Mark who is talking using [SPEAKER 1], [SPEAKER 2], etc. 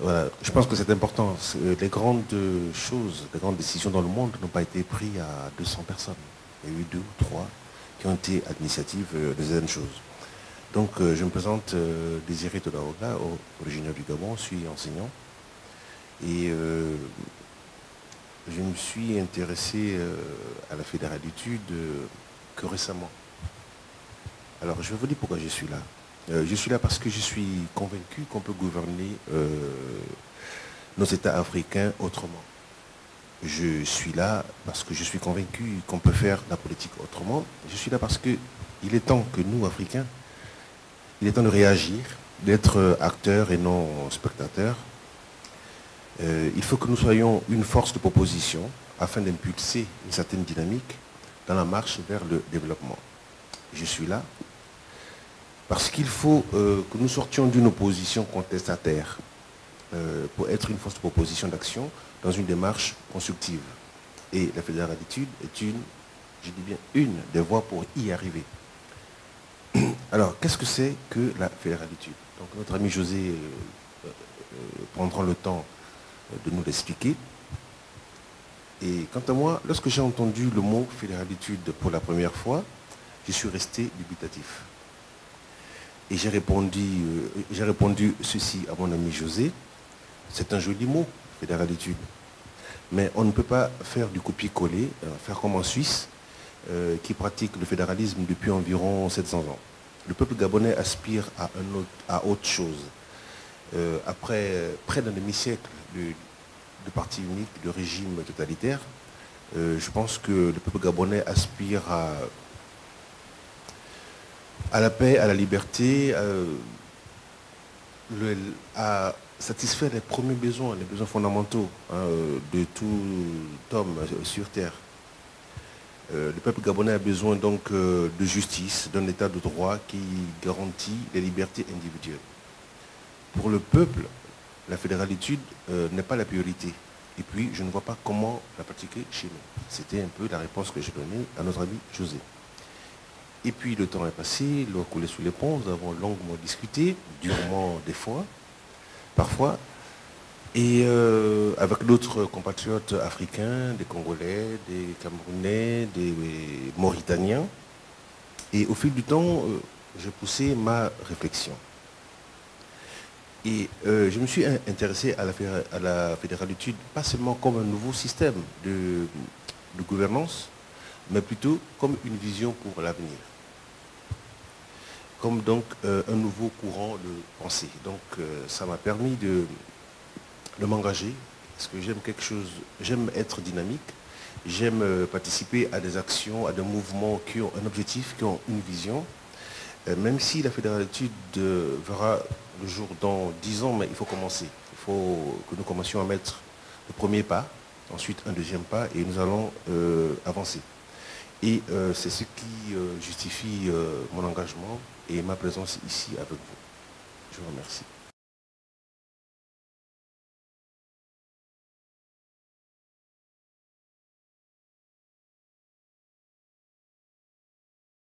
[SPEAKER 1] Voilà, je pense que c'est important. Les grandes choses, les grandes décisions dans le monde n'ont pas été prises à 200 personnes. Il y a eu deux ou trois qui ont été à l'initiative de certaines choses. Donc, je me présente Désiré Todaoga, originaire du Gabon, je suis enseignant. Et je me suis intéressé à la fédéralitude que récemment. Alors, je vais vous dire pourquoi je suis là. Je suis là parce que je suis convaincu qu'on peut gouverner nos États africains autrement. Je suis là parce que je suis convaincu qu'on peut faire la politique autrement. Je suis là parce qu'il est temps que nous, Africains, il est temps de réagir, d'être acteurs et non spectateurs. Il faut que nous soyons une force de proposition afin d'impulser une certaine dynamique dans la marche vers le développement. Je suis là parce qu'il faut que nous sortions d'une opposition contestataire pour être une force de proposition d'action dans une démarche constructive. Et la fédéralitude est une, je dis bien une, des voies pour y arriver. Alors, qu'est-ce que c'est que la fédéralitude? Donc, notre ami José prendra le temps de nous l'expliquer. Et quant à moi, lorsque j'ai entendu le mot fédéralitude pour la première fois, je suis resté dubitatif. Et j'ai répondu ceci à mon ami José. C'est un joli mot, fédéralitude. Mais on ne peut pas faire du copier-coller, faire comme en Suisse, qui pratique le fédéralisme depuis environ 700 ans. Le peuple gabonais aspire à autre chose. Après près d'un demi-siècle de parti unique, de régime totalitaire, je pense que le peuple gabonais aspire à la paix, à la liberté, à satisfaire les premiers besoins, les besoins fondamentaux de tout homme sur Terre. Le peuple gabonais a besoin donc de justice, d'un état de droit qui garantit les libertés individuelles. Pour le peuple, la fédéralitude n'est pas la priorité. Et puis, je ne vois pas comment la pratiquer chez nous. C'était un peu la réponse que j'ai donnée à notre ami José. Et puis, le temps est passé, l'eau a coulé sous les ponts, nous avons longuement discuté, durement des fois, parfois, et avec d'autres compatriotes africains, des Congolais, des Camerounais, des Mauritaniens. Et au fil du temps, j'ai poussé ma réflexion. Et je me suis intéressé à la fédéralitude, pas seulement comme un nouveau système de gouvernance, mais plutôt comme une vision pour l'avenir. Comme donc un nouveau courant de pensée. Donc ça m'a permis de m'engager, parce que j'aime quelque chose, j'aime être dynamique, j'aime participer à des actions, à des mouvements qui ont un objectif, qui ont une vision. Même si la fédéralitude verra le jour dans 10 ans, mais il faut commencer. Il faut que nous commencions à mettre le premier pas, ensuite un deuxième pas, et nous allons avancer. Et c'est ce qui justifie mon engagement et ma présence ici avec vous. Je vous remercie.